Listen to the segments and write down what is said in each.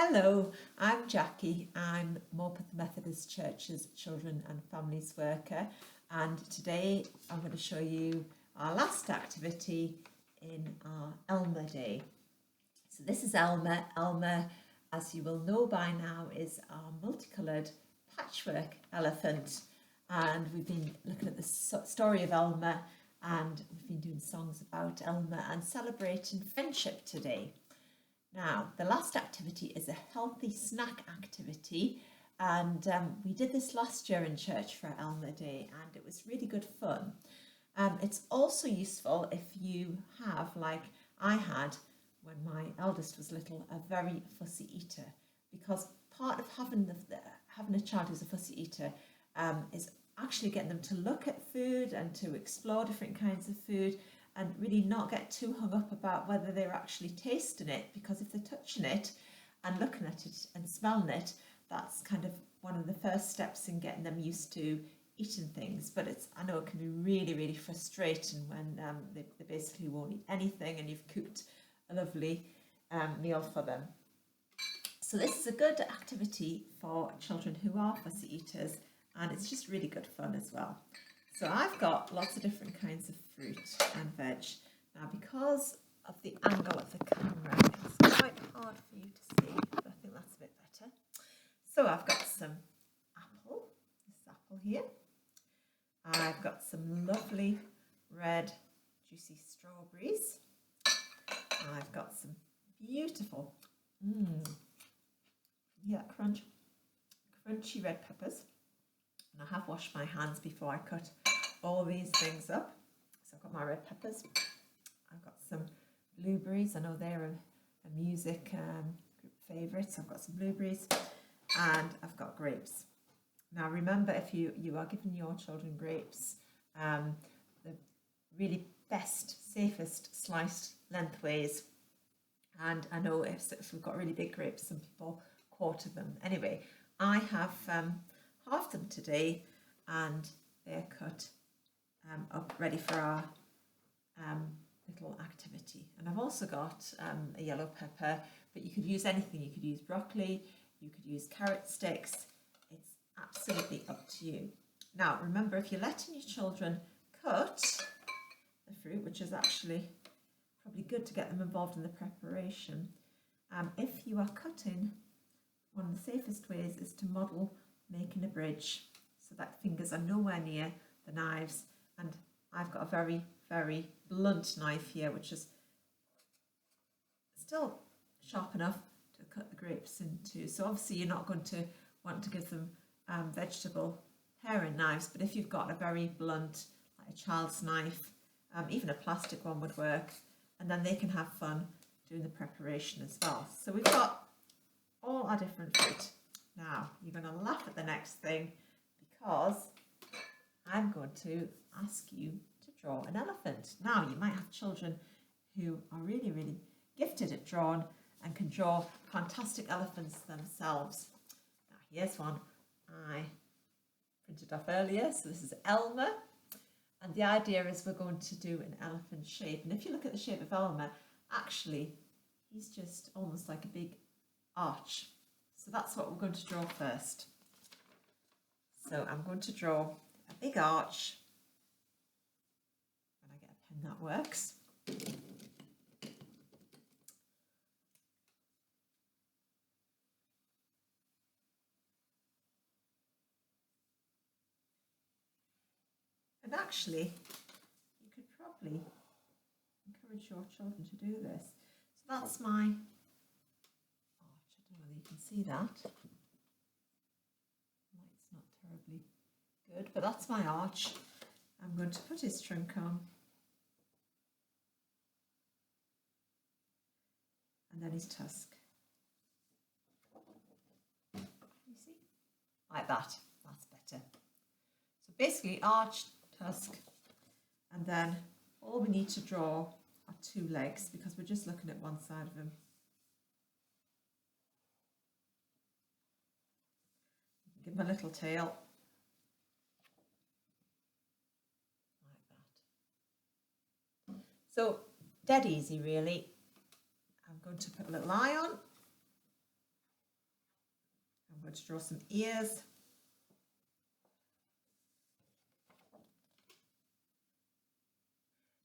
Hello, I'm Jackie. I'm Morpeth Methodist Church's Children and Families Worker, and today I'm going to show you our last activity in our Elmer Day. So this is Elmer. Elmer, as you will know by now, is our multicoloured patchwork elephant, and we've been looking at the story of Elmer, and we've been doing songs about Elmer and celebrating friendship today. Now, the last activity is a healthy snack activity, and we did this last year in church for Elmer Day, and it was really good fun. It's also useful if you have, like I had when my eldest was little, a very fussy eater, because part of having a child who's a fussy eater is actually getting them to look at food and to explore different kinds of food, and really not get too hung up about whether they're actually tasting it, because if they're touching it and looking at it and smelling it, that's kind of one of the first steps in getting them used to eating things. But I know it can be really, really frustrating when they basically won't eat anything and you've cooked a lovely meal for them. So this is a good activity for children who are fussy eaters, and it's just really good fun as well. So I've got lots of different kinds of fruit and veg. Now, because of the angle of the camera, it's quite hard for you to see, but I think that's a bit better. So I've got some this apple here. I've got some lovely red juicy strawberries. I've got some beautiful, crunchy red peppers. And I have washed my hands before I cut all these things up. So I've got my red peppers. I've got some blueberries. I know they're a music group favourite. So I've got some blueberries, and I've got grapes. Now remember, if you are giving your children grapes, the really best, safest sliced lengthways. And I know if we've got really big grapes, some people quarter them. Anyway, I have half them today, and they're cut up ready for our little activity. And I've also got a yellow pepper, but you could use anything. You could use broccoli, you could use carrot sticks. It's absolutely up to you. Now remember, if you're letting your children cut the fruit, which is actually probably good to get them involved in the preparation, if you are cutting, one of the safest ways is to model making a bridge so that fingers are nowhere near the knives. And I've got a very, very blunt knife here, which is still sharp enough to cut the grapes into. So obviously you're not going to want to give them vegetable paring knives, but if you've got a very blunt, like a child's knife, even a plastic one would work, and then they can have fun doing the preparation as well. So we've got all our different fruit. Now, you're going to laugh at the next thing, because I'm going to ask you to draw an elephant. Now, you might have children who are really, really gifted at drawing and can draw fantastic elephants themselves. Now, here's one I printed off earlier. So this is Elmer. And the idea is we're going to do an elephant shape. And if you look at the shape of Elmer, actually, he's just almost like a big arch. So that's what we're going to draw first. So I'm going to draw a big arch. When I get a pen that works. And actually, you could probably encourage your children to do this. So that's my arch. I don't know whether you can see that. Light's not terribly good, but that's my arch. I'm going to put his trunk on. And then his tusk. You see? Like that. That's better. So basically, arch, tusk, and then all we need to draw are two legs, because we're just looking at one side of him. Give him a little tail. Like that. So, dead easy really. I'm going to put a little eye on. going to draw some ears.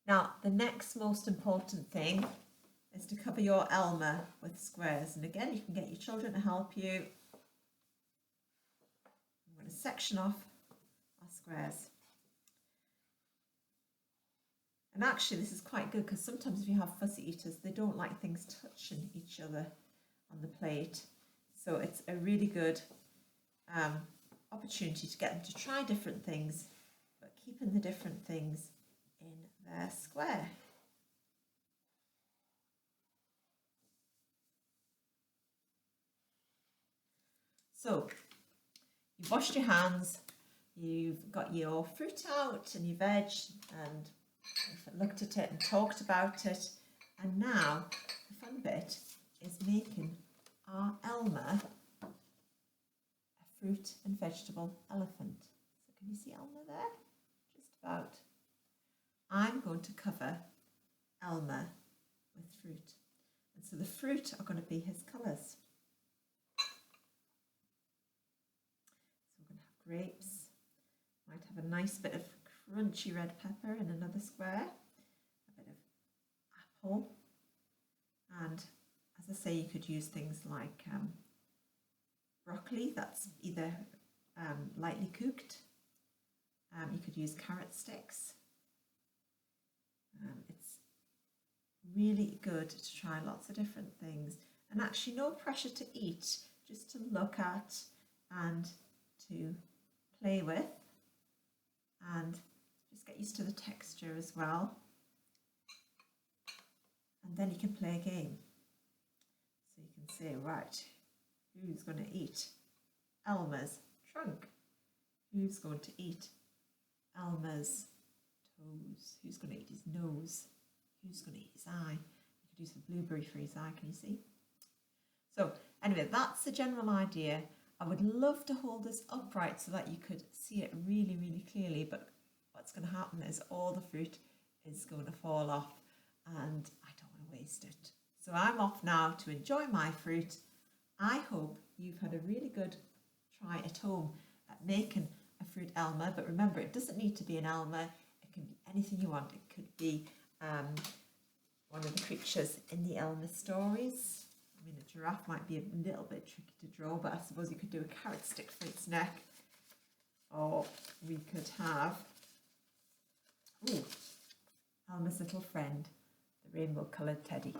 Now, the next most important thing is to cover your Elmer with squares. And again, you can get your children to help you. I'm going to section off our squares. And actually, this is quite good because sometimes if you have fussy eaters, they don't like things touching each other on the plate. So it's a really good opportunity to get them to try different things, but keeping the different things in their square. So you've washed your hands, you've got your fruit out and your veg, and you've looked at it and talked about it. And now the fun bit is making our Elmer a fruit and vegetable elephant. So can you see Elmer there? Just about. I'm going to cover Elmer with fruit. And so the fruit are going to be his colours. So we're going to have grapes. Might have a nice bit of crunchy red pepper in another square. A bit of apple. And as I say, you could use things like broccoli that's either lightly cooked. You could use carrot sticks. It's really good to try lots of different things, and actually no pressure to eat, just to look at and to play with, and just get used to the texture as well. And then you can play a game. So you can say, right, who's going to eat Elmer's trunk? Who's going to eat Elmer's toes? Who's going to eat his nose? Who's going to eat his eye? You could use the blueberry for his eye, can you see? So anyway, that's the general idea. I would love to hold this upright so that you could see it really, really clearly, but what's going to happen is all the fruit is going to fall off and I don't want to waste it. So I'm off now to enjoy my fruit. I hope you've had a really good try at home at making a fruit Elmer, but remember, it doesn't need to be an Elmer. It can be anything you want. It could be one of the creatures in the Elmer stories. I mean, a giraffe might be a little bit tricky to draw, but I suppose you could do a carrot stick for its neck. Or we could have, Elmer's little friend, the rainbow coloured teddy.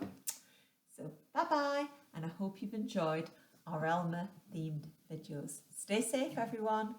So bye-bye, and I hope you've enjoyed our Elmer themed videos. Stay safe, everyone.